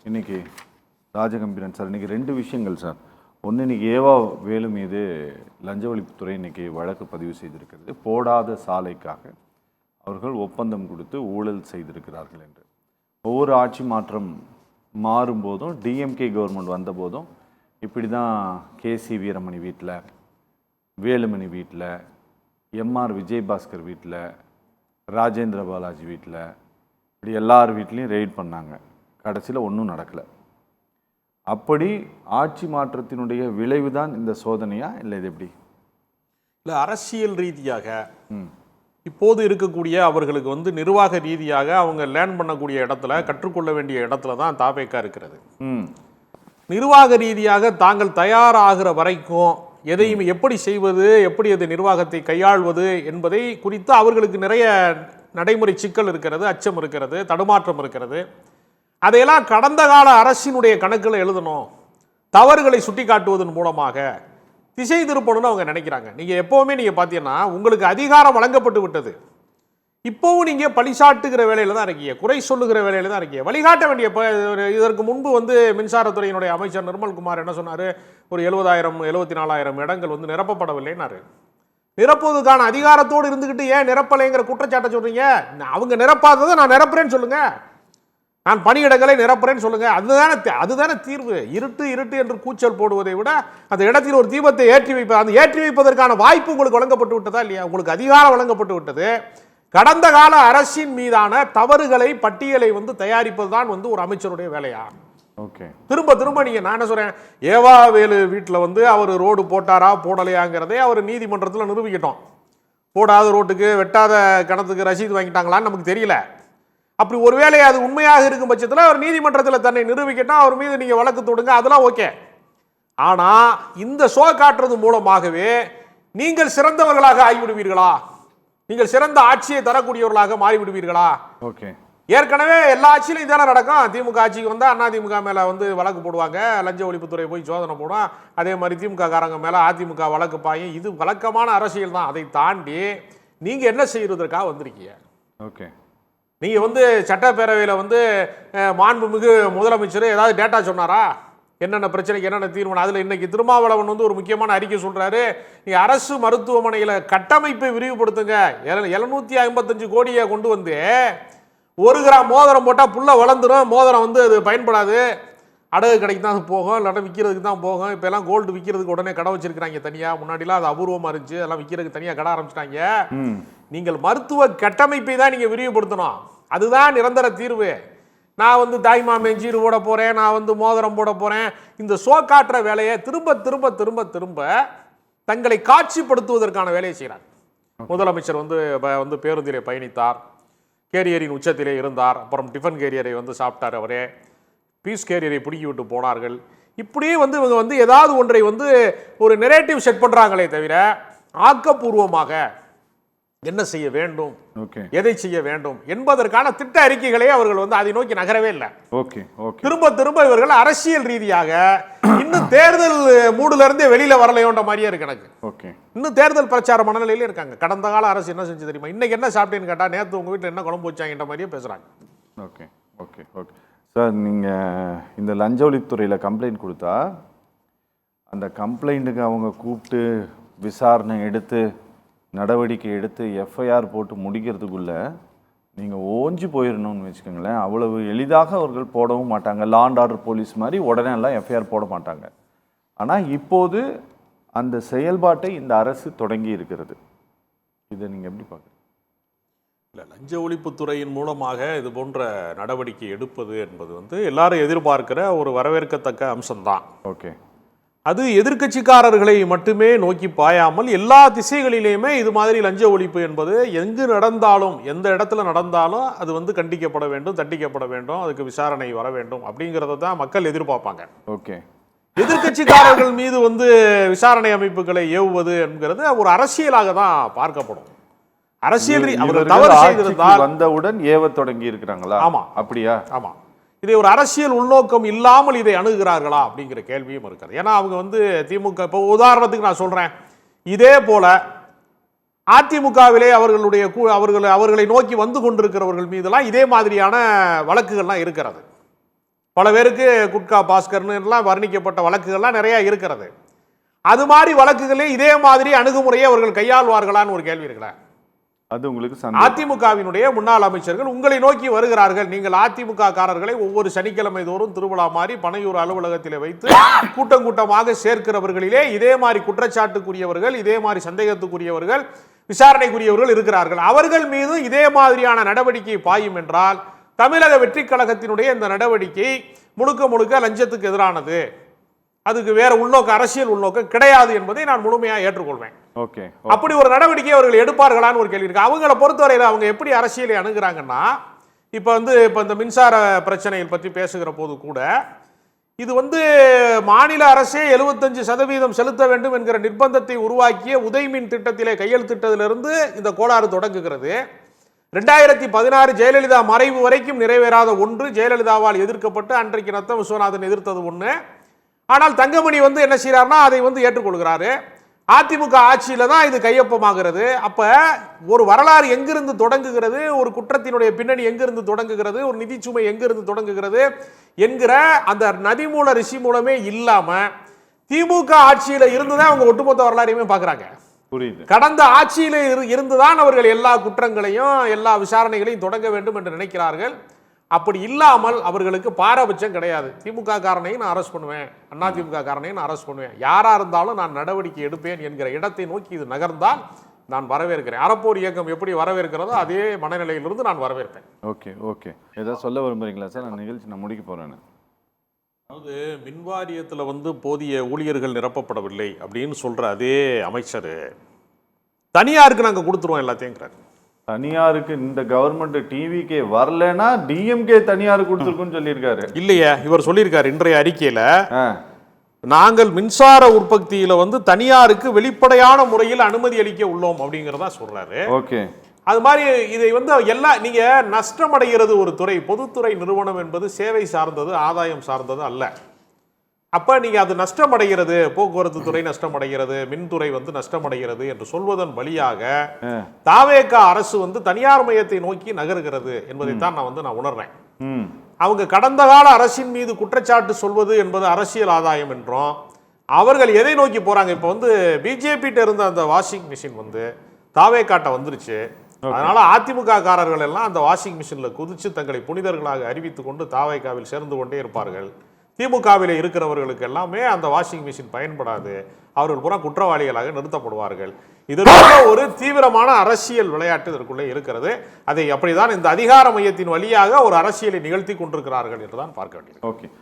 இன்னைக்கு ராஜகம்பீரன் சார், இன்னைக்கு 2 விஷயங்கள் சார். ஒன்று, இன்னைக்கு ஏவா வேலு மீது லஞ்ச ஒழிப்புத்துறை இன்னைக்கு வழக்கு பதிவு செய்திருக்கிறது. போடாத சாலைக்காக அவர்கள் ஒப்பந்தம் கொடுத்து ஊழல் செய்திருக்கிறார்கள் என்று. ஒவ்வொரு ஆட்சி மாற்றம் மாறும்போதும், டிஎம்கே கவர்மெண்ட் வந்தபோதும் இப்படி தான் கேசி வீரமணி வீட்டில், வேலுமணி வீட்டில், எம்ஆர் விஜயபாஸ்கர் வீட்டில், ராஜேந்திர பாலாஜி வீட்டில், இப்படி எல்லார் வீட்லேயும் ரெய்ட் பண்ணாங்க. கடைசியில் ஒன்றும் நடக்கலை. அப்படி ஆட்சி மாற்றத்தினுடைய விளைவு தான் இந்த சோதனையா, இல்லை இது எப்படி? இல்லை, அரசியல் ரீதியாக இப்போது இருக்கக்கூடிய அவர்களுக்கு நிர்வாக ரீதியாக அவங்க லேர்ன் பண்ணக்கூடிய இடத்துல, கற்றுக்கொள்ள வேண்டிய இடத்துல தான் தாவேக்கா இருக்கிறது. நிர்வாக ரீதியாக தாங்கள் தயாராகிற வரைக்கும் எதையும் எப்படி செய்வது, எப்படி அது நிர்வாகத்தை கையாள்வது என்பதை குறித்து அவர்களுக்கு நிறைய நடைமுறை சிக்கல் இருக்கிறது, அச்சம் இருக்கிறது, தடுமாற்றம் இருக்கிறது. அதையெல்லாம் கடந்த கால அரசினுடைய கணக்கில் எழுதணும், தவறுகளை சுட்டி காட்டுவதன் மூலமாக திசை திருப்பணும்னு அவங்க நினைக்கிறாங்க. நீங்கள் எப்போவுமே நீங்கள் பார்த்தீங்கன்னா உங்களுக்கு அதிகாரம் வழங்கப்பட்டு விட்டது, இப்போவும் நீங்கள் பழிசாட்டுகிற வேலையில் தான் இருக்கீங்க, குறை சொல்லுகிற வேலையில் தான் இருக்கீங்க. வழிகாட்ட வேண்டிய இதற்கு முன்பு மின்சாரத்துறையினுடைய அமைச்சர் நிர்மல்குமார் என்ன சொன்னார், ஒரு 70,000 74,000 இடங்கள் நிரப்பப்படவில்லைன்னாரு. நிரப்புவதற்கான அதிகாரத்தோடு இருந்துக்கிட்டு ஏன் நிரப்பலைங்கிற குற்றச்சாட்டை சொல்றீங்க? அவங்க நிரப்பாததை நான் நிரப்புறேன்னு சொல்லுங்க, நான் பணியிடங்களை நிரப்புறேன்னு சொல்லுங்க. அதுதானே தீர்வு. இருட்டு என்று கூச்சல் போடுவதை விட அந்த இடத்தில் ஒரு தீபத்தை ஏற்றி வைப்பது, அந்த ஏற்றி வைப்பதற்கான வாய்ப்பு உங்களுக்கு வழங்கப்பட்டு விட்டதா இல்லையா? உங்களுக்கு அதிகாரம் வழங்கப்பட்டு விட்டது. கடந்த கால அரசின் மீதான தவறுகளை பட்டியலை தயாரிப்பது தான் ஒரு அமைச்சருடைய வேலையா? ஓகே, திரும்ப நீங்க, நான் என்ன சொல்றேன், ஏவா வேலு வீட்டில் அவர் ரோடு போட்டாரா போடலையாங்கிறதே அவர் நீதிமன்றத்தில் நிரூபிக்கட்டும். போடாத ரோட்டுக்கு, வெட்டாத கிணத்துக்கு ரசீது வாங்கிட்டாங்களான்னு நமக்கு தெரியல. அப்படி ஒருவேளை அது உண்மையாக இருக்கும் பட்சத்தில் அவர் நீதிமன்றத்தில் தன்னை நிரூபிக்கட்டும், அவர் மீது நீங்க வழக்கு தொடுங்க, அதெல்லாம் ஓகே. ஆனா இந்த ஷோ காட்டுறது மூலமாகவே நீங்கள் சிறந்தவர்களாக ஆகிவிடுவீர்களா? நீங்கள் சிறந்த ஆட்சியை தரக்கூடியவர்களாக மாறிவிடுவீர்களா? ஓகே, ஏற்கனவே எல்லா ஆட்சியிலும் இதான நடக்கும். திமுக ஆட்சிக்கு வந்தால் அதிமுக மேலே வழக்கு போடுவாங்க, லஞ்ச ஒழிப்புத்துறை போய் சோதனை போடும். அதே மாதிரி திமுக காரங்க மேலே அதிமுக வழக்கு பாயும். இது வழக்கமான அரசியல் தான். அதை தாண்டி நீங்கள் என்ன செய்வதற்காக வந்திருக்கீங்க? ஓகே, நீங்கள் சட்டப்பேரவையில் மாண்புமிகு முதலமைச்சர் ஏதாவது டேட்டா சொன்னாரா? என்னென்ன பிரச்சனைக்கு என்னென்ன தீர்மானம்? அதில் இன்னைக்கு திருமாவளவன் ஒரு முக்கியமான அறிக்கை சொல்கிறாரு, நீங்கள் அரசு மருத்துவமனையில் கட்டமைப்பை விரிவுபடுத்துங்க, 755 கோடியை கொண்டு வந்து 1 கிராம் மோதிரம் போட்டால் புள்ள வளர்ந்துடும், மோதிரம் அது பயன்படாது, அடகு கடைக்கு தான் போகும், இல்லாட்டா விற்கிறதுக்கு தான் போகும். இப்போ எல்லாம் கோல்டு விற்கிறதுக்கு உடனே கடை வச்சிருக்கிறாங்க தனியாக. முன்னாடிலாம் அது அபூர்வமாக இருந்துச்சு, அதெல்லாம் விற்கிறதுக்கு தனியாக கடை ஆரம்பிச்சிட்டாங்க. நீங்கள் மருத்துவ கட்டமைப்பை தான் நீங்கள் விரிவுபடுத்தணும், அதுதான் நிரந்தர தீர்வு. நான் தாய்மா மெஞ்சீர் போட போகிறேன், நான் மோதிரம் போட போகிறேன், இந்த ஷோ காட்டுற வேலையை திரும்ப திரும்ப திரும்ப திரும்ப தங்களை காட்சிப்படுத்துவதற்கான வேலையை செய்கிறார். முதலமைச்சர் பேருந்திலே பயணித்தார், கேரியரின் உச்சத்திலே இருந்தார், அப்புறம் டிஃபன் கேரியரை சாப்பிட்டார், அவரே பீஸ் கேரியரை பிடிக்கி விட்டு போனார்கள். இப்படியே இவங்க ஏதாவது ஒன்றை ஒரு நெரேட்டிவ் செட் பண்ணுறாங்களே தவிர ஆக்கப்பூர்வமாக என்ன செய்ய வேண்டும், எதை செய்ய வேண்டும் என்பதற்கான திட்ட அறிக்கைகளே அவர்கள் அதை நோக்கி நகரவே இல்லை. திரும்ப திரும்ப இவர்கள் அரசியல் ரீதியாக இன்னும் தேர்தல் மூடுல இருந்தே வெளியில வரலையோன்ற மாதிரியே இருக்கு எனக்கு. இன்னும் தேர்தல் பிரச்சார மனநிலையில இருக்காங்க. கடந்த கால அரசு என்ன செஞ்சு தெரியுமா, இன்னைக்கு என்ன சாப்பிட்டேன்னு கேட்டா நேற்று உங்க வீட்டில் என்ன குழம்பு வச்சாங்கன்ற மாதிரியே பேசுறாங்க. ஓகே ஓகே ஓகே சார், நீங்க இந்த லஞ்ச ஒழிப்புத்துறையில கம்ப்ளைண்ட் கொடுத்தா அந்த கம்ப்ளைண்ட்டுக்கு அவங்க கூப்பிட்டு விசாரணை எடுத்து நடவடிக்கை எடுத்து எஃப்ஐஆர் போட்டு முடிக்கிறதுக்குள்ள நீங்கள் ஓஞ்சி போயிடணும்னு வச்சுக்கோங்களேன். அவ்வளவு எளிதாக அவர்கள் போடவும் மாட்டாங்க. லா அண்ட் ஆர்டர் போலீஸ் மாதிரி உடனே எல்லாம் எஃப்ஐஆர் போட மாட்டாங்க. ஆனால் இப்போது அந்த செயல்பாட்டை இந்த அரசு தொடங்கி இருக்கிறது. இதை நீங்கள் எப்படி பார்க்குறீங்க? இல்லை, லஞ்ச ஒழிப்புத்துறையின் மூலமாக இது போன்ற நடவடிக்கை எடுப்பது என்பது எல்லாரும் எதிர்பார்க்கிற ஒரு வரவேற்கத்தக்க அம்சம்தான். ஓகே, அது எதிர்கட்சிக்காரர்களை மட்டுமே நோக்கி பாயாமல் எல்லா திசைகளிலேயுமே இது மாதிரி லஞ்ச ஒழிப்பு என்பது எங்கு நடந்தாலும், எந்த இடத்துல நடந்தாலும் அது கண்டிக்கப்பட வேண்டும், தண்டிக்கப்பட வேண்டும், அதுக்கு விசாரணை வர வேண்டும் அப்படிங்கிறத தான் மக்கள் எதிர்பார்ப்பாங்க. ஓகே, எதிர்கட்சிக்காரர்கள் மீது விசாரணை அமைப்புகளை ஏவுவது என்கிறது ஒரு அரசியலாக தான் பார்க்கப்படும். அரசியல் அவர்கள் தவறு செய்திருந்தால் வந்தவுடன் ஏவ தொடங்கி இருக்கிறாங்களா? ஆமா, அப்படியா? ஆமா. இதை ஒரு அரசியல் உள்நோக்கம் இல்லாமல் இதை அணுகுகிறார்களா அப்படிங்கிற கேள்வியும் இருக்கிறது. ஏன்னா அவங்க திமுக, இப்போ உதாரணத்துக்கு நான் சொல்றேன், இதே போல அதிமுகவிலே அவர்களை நோக்கி கொண்டிருக்கிறவர்கள் மீதெல்லாம் இதே மாதிரியான வழக்குகள்லாம் இருக்கிறது. பல பேருக்கு குட்கா பாஸ்கர்னு எல்லாம் வர்ணிக்கப்பட்ட வழக்குகள்லாம் நிறைய இருக்கிறது. அது மாதிரி வழக்குகளே இதே மாதிரி அணுகுமுறையை அவர்கள் கையாள்வார்களான்னு ஒரு கேள்வி இருக்கிறார். அது உங்களுக்கு அதிமுகவினுடைய முன்னாள் அமைச்சர்கள் உங்களை நோக்கி வருகிறார்கள். நீங்கள் அதிமுக காரர்களை ஒவ்வொரு சனிக்கிழமை தோறும் திருவிழா மாதிரி பனையூர் அலுவலகத்திலே வைத்து கூட்டம் கூட்டமாக சேர்க்கிறவர்களிலே இதே மாதிரி குற்றச்சாட்டுக்குரியவர்கள், இதே மாதிரி சந்தேகத்துக்குரியவர்கள், விசாரணைக்குரியவர்கள் இருக்கிறார்கள். அவர்கள் மீது இதே மாதிரியான நடவடிக்கை பாயும் என்றால் தமிழக வெற்றி கழகத்தினுடைய இந்த நடவடிக்கை முழுக்க முழுக்க லஞ்சத்துக்கு எதிரானது, அதுக்கு வேற உள்நோக்க அரசியல் உள்நோக்கம் கிடையாது என்பதை நான் முழுமையாக ஏற்றுக்கொள்வேன். ஓகே, அப்படி ஒரு நடவடிக்கை அவர்கள் எடுப்பார்களான்னு ஒரு கேள்வி இருக்கு. அவங்கள பொறுத்தவரையில் அவங்க எப்படி அரசியலை அணுகுறாங்கன்னா, இப்போ இந்த மின்சார பிரச்சனையை பற்றி பேசுகிற போது கூட இது மாநில அரசே 75% செலுத்த வேண்டும் என்கிற நிர்பந்தத்தை உருவாக்கிய உதய்மின் திட்டத்திலே கையெழுத்திட்டதிலிருந்து இந்த கோளாறு தொடங்குகிறது. 2016 ஜெயலலிதா மறைவு வரைக்கும் நிறைவேறாத ஒன்று, ஜெயலலிதாவால் எதிர்க்கப்பட்டு அன்றைக்கு நத்தம் விஸ்வநாதன் எதிர்த்தது ஒன்று. ஆனால் தங்கமணி என்ன செய்யறாருன்னா அதை ஏற்றுக்கொள்கிறாரு. அதிமுக ஆட்சியில தான் இது கையொப்பமாகிறது. அப்ப ஒரு வரலாறு எங்கிருந்து தொடங்குகிறது, ஒரு குற்றத்தினுடைய பின்னணி எங்கிருந்து தொடங்குகிறது, ஒரு நிதிச்சுமை எங்கிருந்து தொடங்குகிறது என்கிற அந்த நதிமூல ரிஷி மூலமே இல்லாம திமுக ஆட்சியில இருந்துதான் அவங்க ஒட்டுமொத்த வரலாறையுமே பாக்குறாங்க. புரியுது. கடந்த ஆட்சியில இருந்துதான் அவர்கள் எல்லா குற்றங்களையும் எல்லா விசாரணைகளையும் தொடங்க வேண்டும் என்று நினைக்கிறார்கள். அப்படி இல்லாமல் அவர்களுக்கு பாரபட்சம் கிடையாது. திமுக காரனையும் நான் அரெஸ்ட் பண்ணுவேன், அதிமுக காரனையும் நான் அரெஸ்ட் பண்ணுவேன், யாரா இருந்தாலும் நான் நடவடிக்கை எடுப்பேன் என்கிற இடத்தை நோக்கி இது நகர்ந்தால் நான் வரவேற்கிறேன். அறப்போர் இயக்கம் எப்படி வரவேற்கிறதோ அதே மனநிலையிலிருந்து நான் வரவேற்பேன். ஓகே ஓகே, ஏதாவது சொல்ல விரும்புறீங்களா சார்? நான் நிகழ்ச்சி நான் முடிக்க போறேன். அதாவது மின்வாரியத்தில் போதிய ஊழியர்கள் நிரப்பப்படவில்லை அப்படின்னு சொல்ற அதே அமைச்சர் தனியாருக்கு நாங்கள் கொடுத்துருவோம் எல்லாத்தையும். தனியாருக்கு இந்த கவர்மெண்ட் டிவிக்கே வரலனா டிஎம்கே தனியாருக்கு கொடுத்துருக்குன்னு சொல்லியிருக்காரு. இல்லையா, இவர் சொல்லியிருக்காரு இன்றைய அறிக்கையில, நாங்கள் மின்சார உற்பத்தியில தனியாருக்கு வெளிப்படையான முறையில் அனுமதி அளிக்க உள்ளோம் அப்படிங்கிறதா சொல்றாரு. ஓகே, அது மாதிரி இதை நீங்க நஷ்டமடைகிறது ஒரு துறை, பொதுத்துறை நிறுவனம் என்பது சேவை சார்ந்தது, ஆதாயம் சார்ந்தது அல்ல. அப்ப நீங்க அது நஷ்டமடைகிறது, போக்குவரத்து துறை நஷ்டமடைகிறது, மின்துறை நஷ்டமடைகிறது என்று சொல்வதன் வழியாக தாவேகா அரசு தனியார் மையத்தை நோக்கி நகருகிறது என்பதைத்தான் நான் உணர்றேன். அவங்க கடந்த கால அரசின் மீது குற்றச்சாட்டு சொல்வது என்பது அரசியல் ஆதாயம் என்றும், அவர்கள் எதை நோக்கி போறாங்க, இப்போ பிஜேபி இருந்த அந்த வாஷிங் மிஷின் தாவேகாட்ட வந்துருச்சு. அதனால அதிமுக காரர்கள் எல்லாம் அந்த வாஷிங் மிஷின்ல குதிச்சு தங்களை புனிதர்களாக அறிவித்துக் கொண்டு தாவேகாவில் சேர்ந்து கொண்டே இருப்பார்கள். திமுகவில் இருக்கிறவர்களுக்கு எல்லாமே அந்த வாஷிங் மிஷின் பயன்படாது, அவர்கள் பூரா குற்றவாளிகளாக நிறுத்தப்படுவார்கள். இதற்குள்ள ஒரு தீவிரமான அரசியல் விளையாட்டு இதற்குள்ளே இருக்கிறது. அதை அப்படிதான் இந்த அதிகார மையத்தின் வழியாக ஒரு அரசியலை நிகழ்த்தி கொண்டிருக்கிறார்கள் என்றுதான் பார்க்க வேண்டியது. ஓகே.